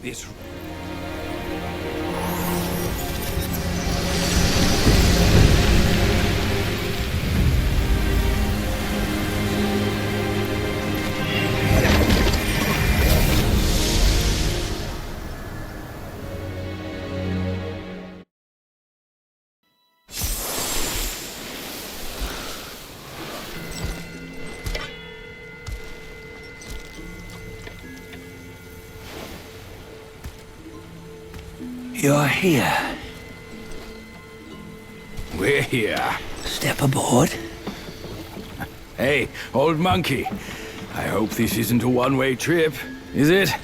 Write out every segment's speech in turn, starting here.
This... You're here. We're here. Step aboard. Hey, old monkey. I hope this isn't a one-way trip, is it?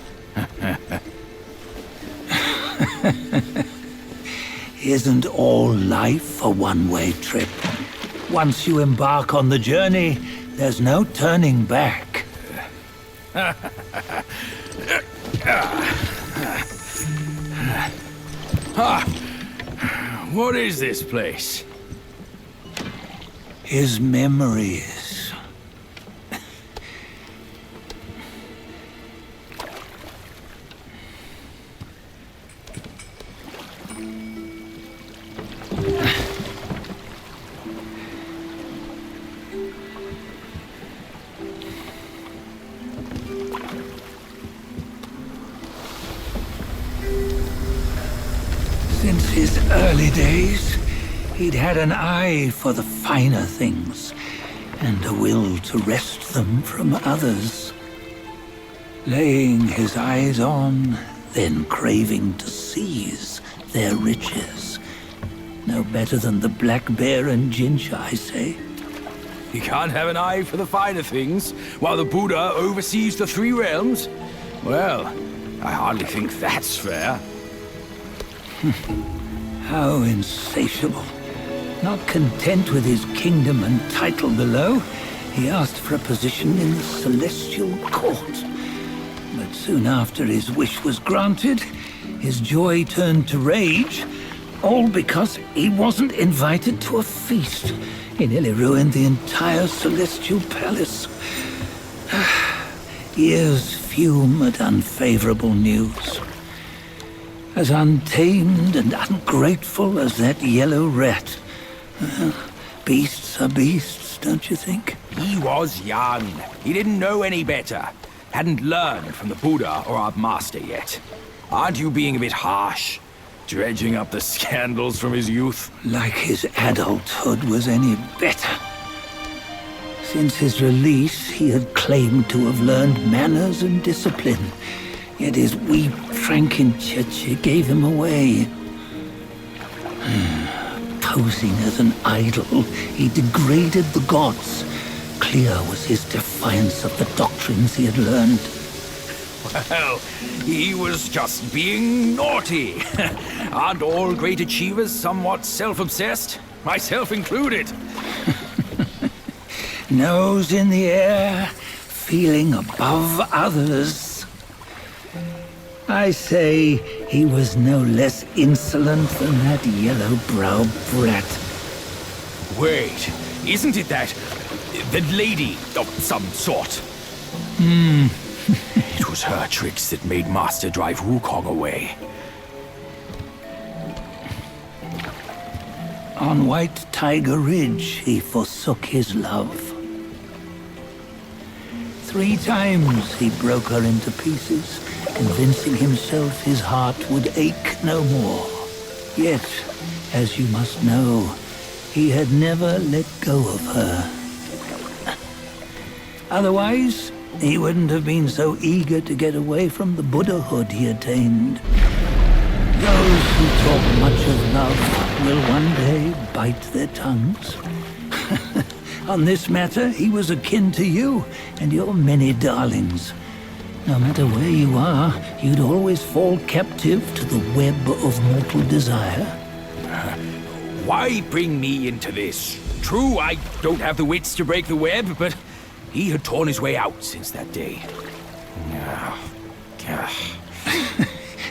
Isn't all life a one-way trip? Once you embark on the journey, there's no turning back. What is this place? His memories. Since his early days, he'd had an eye for the finer things, and a will to wrest them from others. Laying his eyes on, then craving to seize their riches. No better than the black bear and Jinja, I say. You can't have an eye for the finer things, while the Buddha oversees the three realms? Well, I hardly think that's fair. How insatiable. Not content with his kingdom and title below, he asked for a position in the Celestial Court. But soon after his wish was granted, his joy turned to rage, all because he wasn't invited to a feast. He nearly ruined the entire Celestial Palace. Ears fume at unfavorable news. As untamed and ungrateful as that yellow rat. Beasts are beasts, don't you think? He was young. He didn't know any better. Hadn't learned from the Buddha or our master yet. Aren't you being a bit harsh? Dredging up the scandals from his youth? Like his adulthood was any better. Since his release, he had claimed to have learned manners and discipline. Yet his weak Frankenchurch gave him away. Posing as an idol, he degraded the gods. Clear was his defiance of the doctrines he had learned. Well, he was just being naughty. Aren't all great achievers somewhat self-obsessed? Myself included. Nose in the air, feeling above others. I say he was no less insolent than that yellow-browed brat. Wait, isn't it that lady of some sort? It was her tricks that made Master drive Wukong away. On White Tiger Ridge, he forsook his love. 3 times he broke her into pieces, convincing himself his heart would ache no more. Yet, as you must know, he had never let go of her. Otherwise, he wouldn't have been so eager to get away from the Buddhahood he attained. Those who talk much of love will one day bite their tongues. On this matter, he was akin to you and your many darlings. No matter where you are, you'd always fall captive to the web of mortal desire. Why bring me into this? True, I don't have the wits to break the web, but he had torn his way out since that day.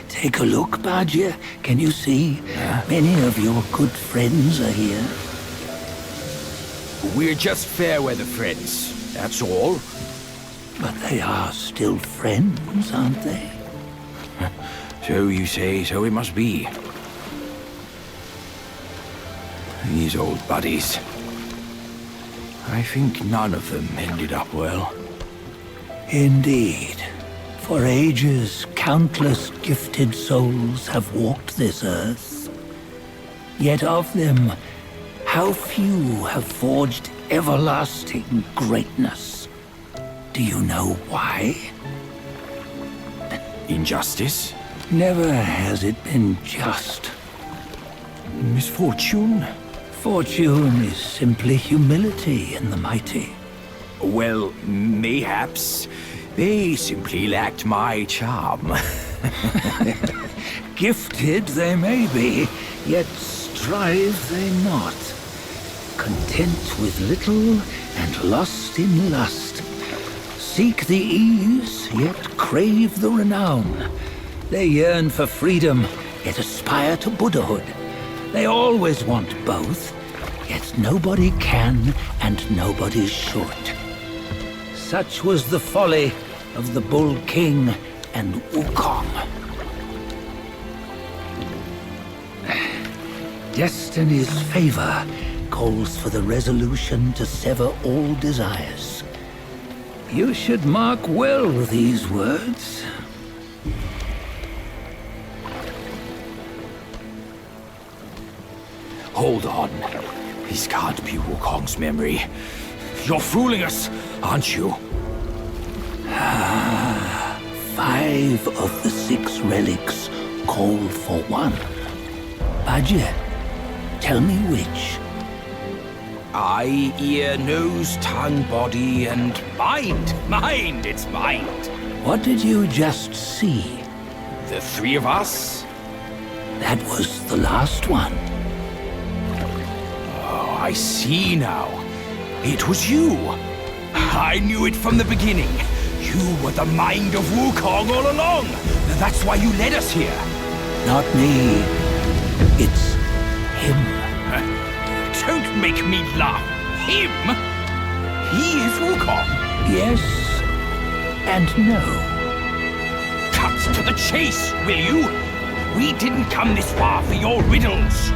Take a look, Bajia. Can you see? Many of your good friends are here. We're just fair-weather friends, that's all. But they are still friends, aren't they? So you say, so it must be. These old buddies. I think none of them ended up well. Indeed. For ages, countless gifted souls have walked this earth. Yet of them, how few have forged everlasting greatness? Do you know why? Injustice? Never has it been just. Misfortune? Fortune is simply humility in the mighty. Well, mayhaps. They simply lacked my charm. Gifted they may be, yet strive they not. Content with little and lost in lust. Seek the ease, yet crave the renown. They yearn for freedom, yet aspire to Buddhahood. They always want both, yet nobody can and nobody should. Such was the folly of the Bull King and Wukong. Destiny's favor calls for the resolution to sever all desires. You should mark well these words. Hold on. This can't be Wukong's memory. You're fooling us, aren't you? 5 of the 6 relics call for one. Bajie, tell me which. Eye, ear, nose, tongue, body, and mind. Mind, it's mind. What did you just see? The 3 of us? That was the last one. Oh, I see now. It was you. I knew it from the beginning. You were the mind of Wukong all along. That's why you led us here. Not me. It's him. Don't make me laugh. Him? He is Wukong. Yes and no. Cut to the chase, will you? We didn't come this far for your riddles.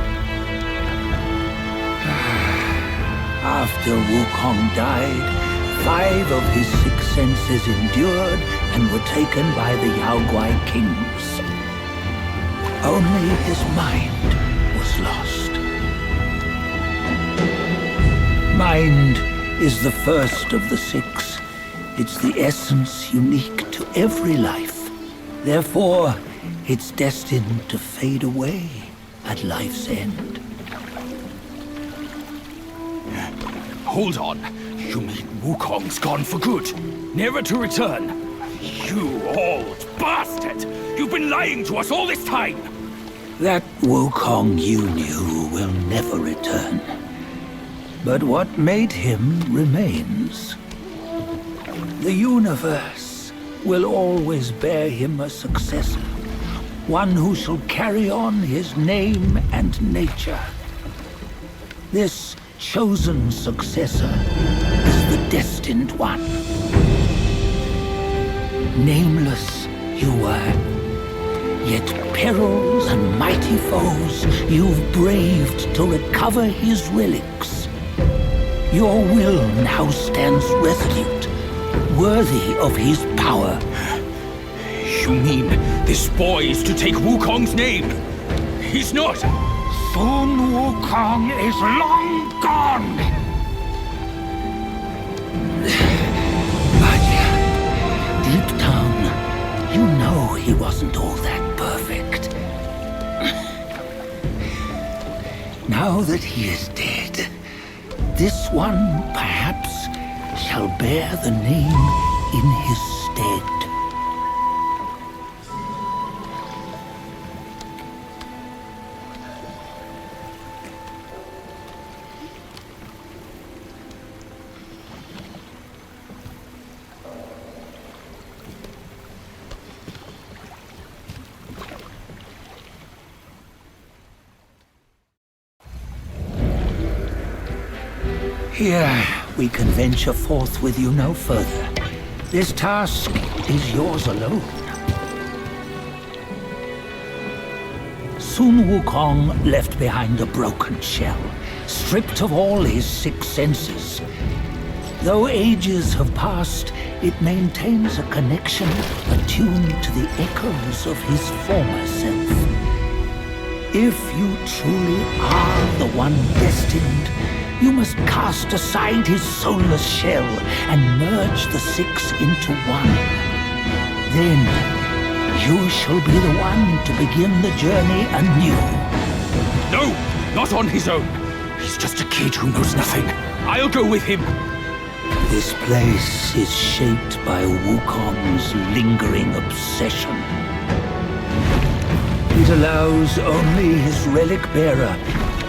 After Wukong died, 5 of his 6 senses endured and were taken by the Yaoguai kings. Only his mind was lost. Mind is the first of the 6. It's the essence unique to every life. Therefore, it's destined to fade away at life's end. Hold on. You mean Wukong's gone for good? Never to return? You old bastard! You've been lying to us all this time! That Wukong you knew will never return. But what made him remains. The universe will always bear him a successor. One who shall carry on his name and nature. This chosen successor is the destined one. Nameless you were, yet perils and mighty foes you've braved to recover his relics. Your will now stands resolute, worthy of his power. You mean this boy is to take Wukong's name? He's not! Soon Wukong is long gone! But deep down, you know he wasn't all that perfect. Now that he is dead, this one, perhaps, shall bear the name in his stead. Here, we can venture forth with you no further. This task is yours alone. Sun Wukong left behind a broken shell, stripped of all his 6 senses. Though ages have passed, it maintains a connection attuned to the echoes of his former self. If you truly are the one destined, you must cast aside his soulless shell and merge the 6 into one. Then you shall be the one to begin the journey anew. No, not on his own. He's just a kid who knows nothing. I'll go with him. This place is shaped by Wukong's lingering obsession. It allows only his relic bearer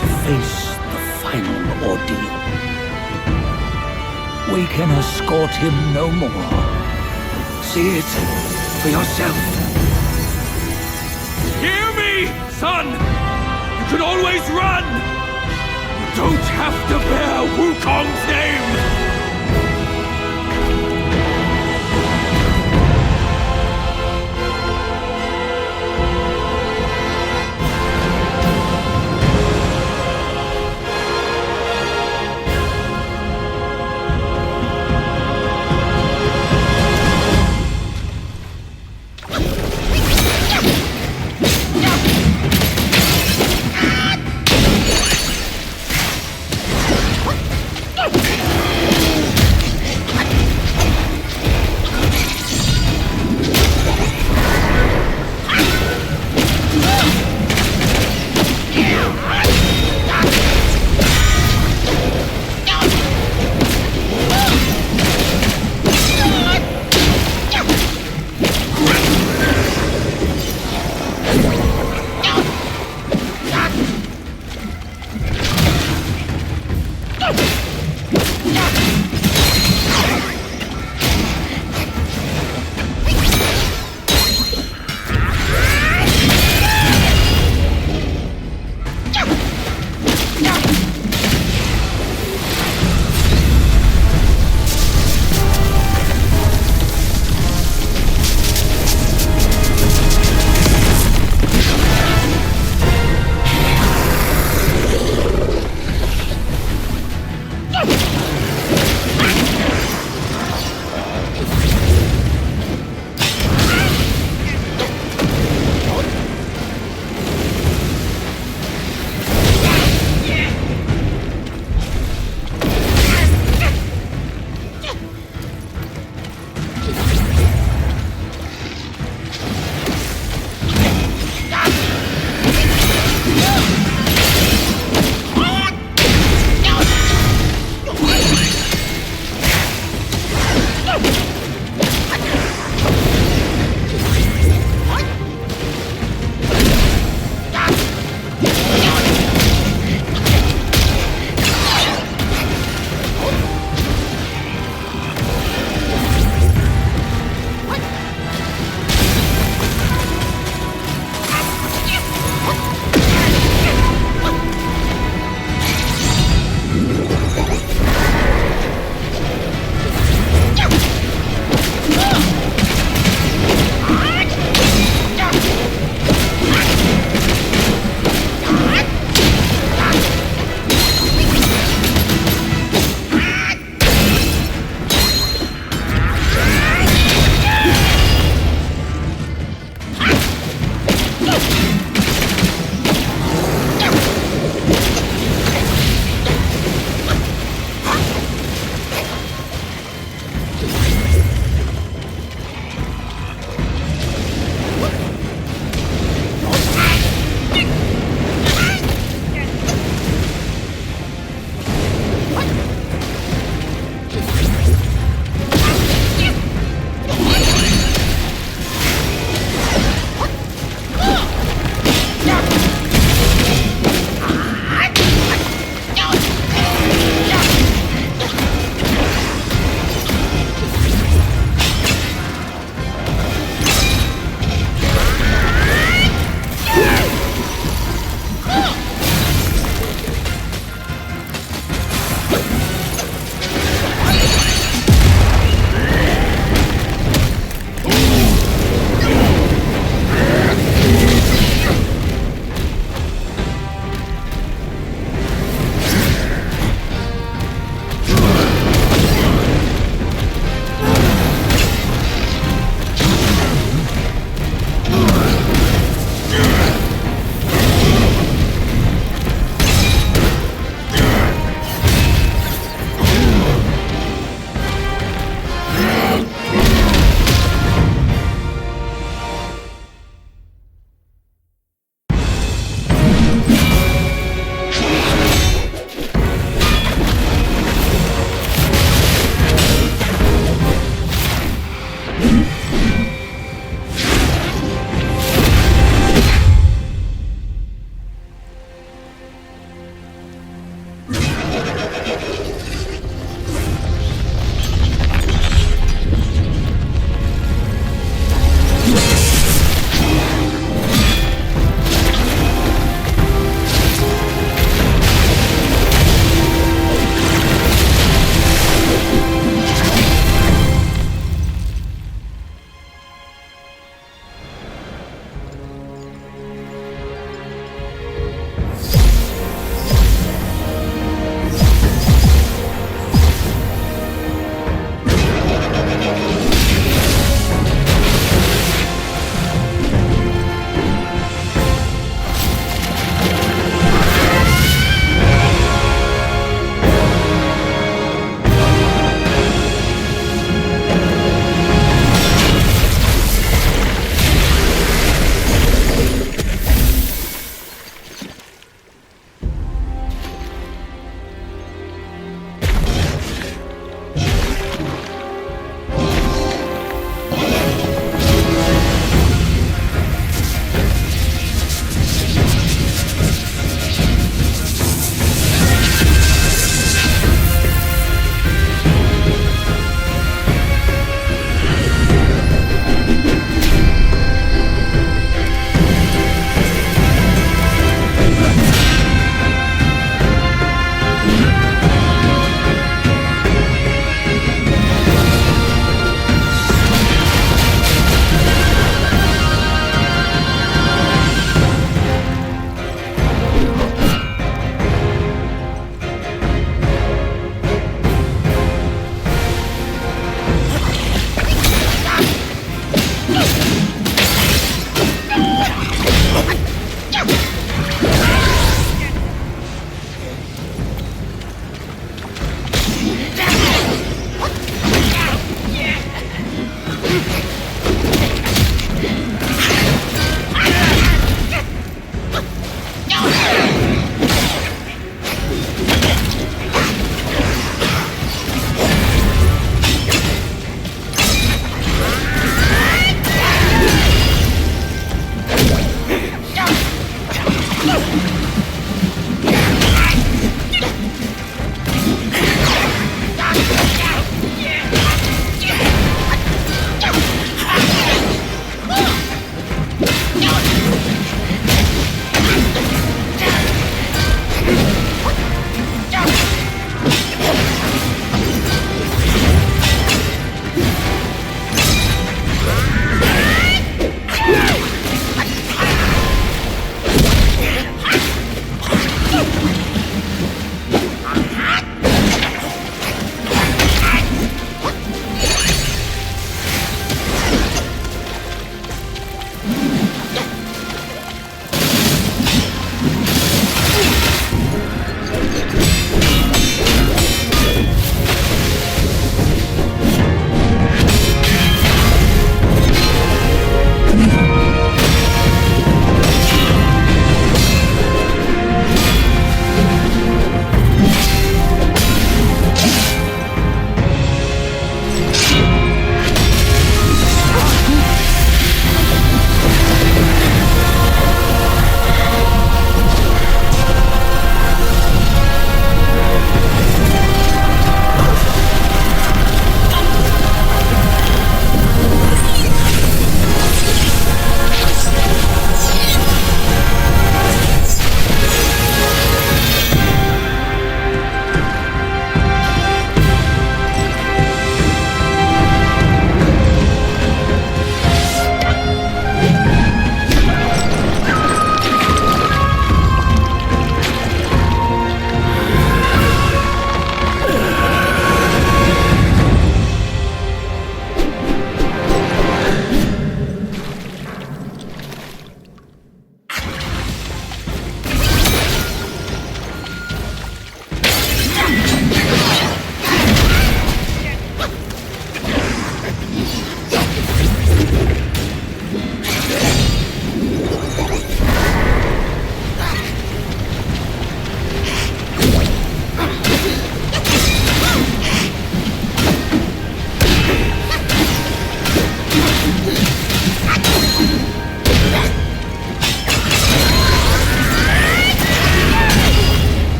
to face the final ordeal. We can escort him no more. See it for yourself. Hear me, son! You can always run! You don't have to bear Wukong's name!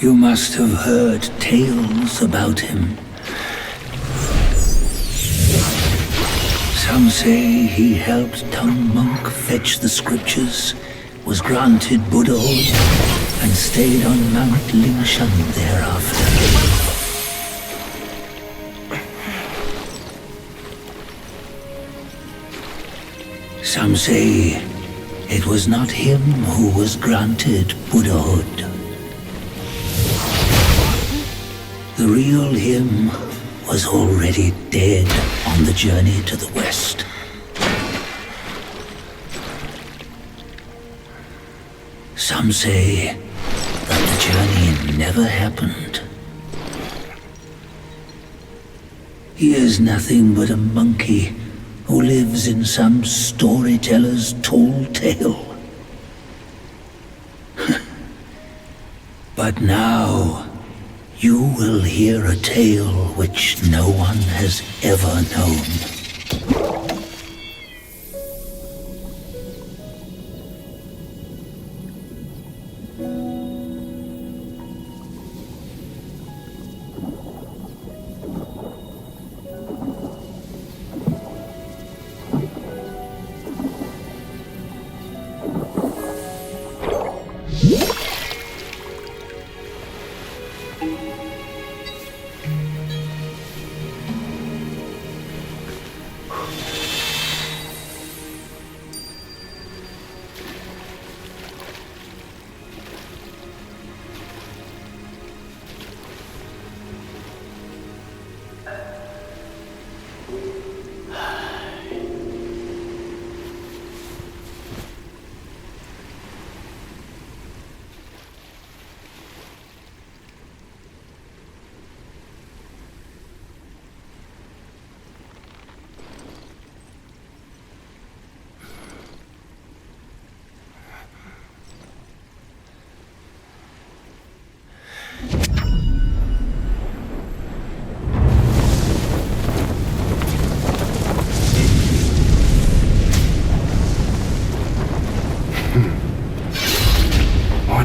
You must have heard tales about him. Some say he helped Tung Monk fetch the scriptures, was granted Buddhahood, and stayed on Mount Lingshan thereafter. Some say it was not him who was granted Buddhahood. The real him was already dead on the journey to the west. Some say that the journey never happened. He is nothing but a monkey who lives in some storyteller's tall tale. But now, you will hear a tale which no one has ever known.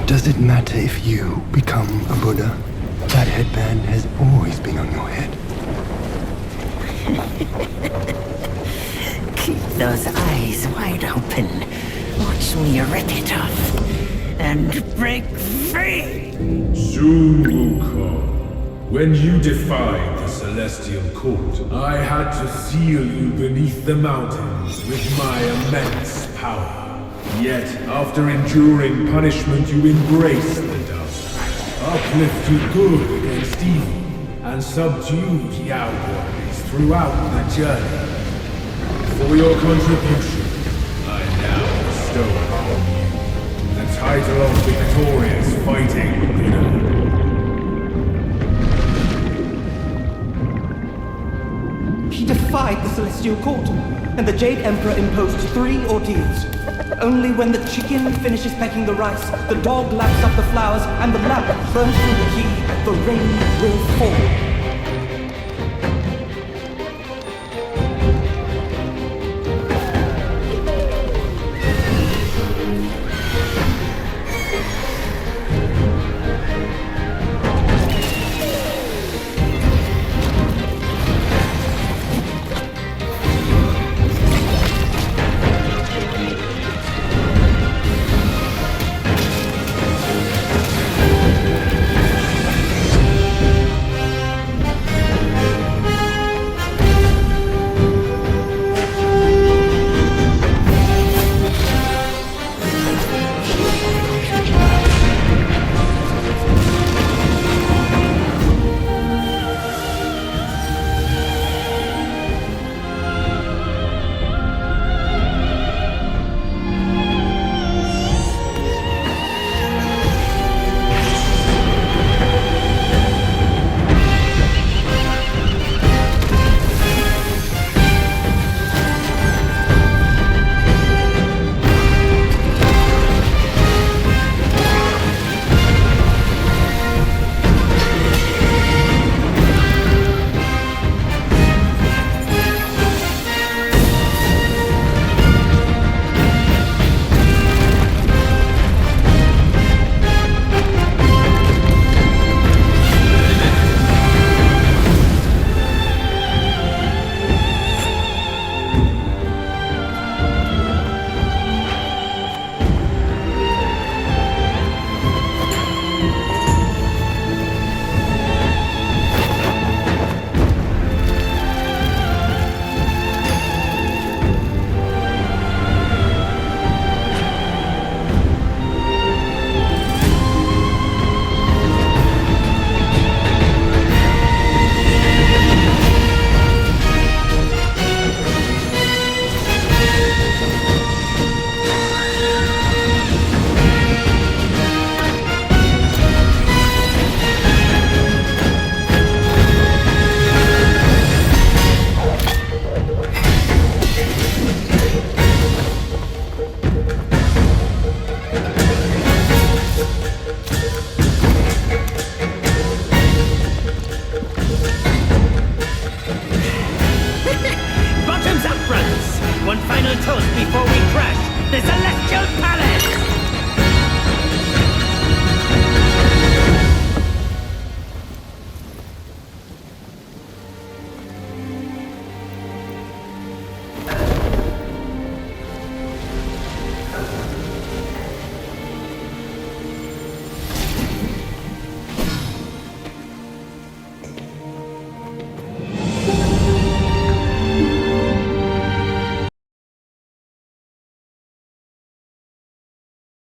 Does it matter if you become a Buddha? That headband has always been on your head. Keep those eyes wide open. Watch me rip it off and break free. Soon, Wukong. When you defied the Celestial Court, I had to seal you beneath the mountains with my immense power. Yet, after enduring punishment, you embraced the dark, uplifted good against evil, and subdued Yao boys throughout the journey. For your contribution, I now bestow upon you the title of Victorious Fighting Buddha. He defied the Celestial Court, and the Jade Emperor imposed 3 ordeals. Only when the chicken finishes pecking the rice, the dog laps up the flowers, and the lamp burns through the key, the rain will fall.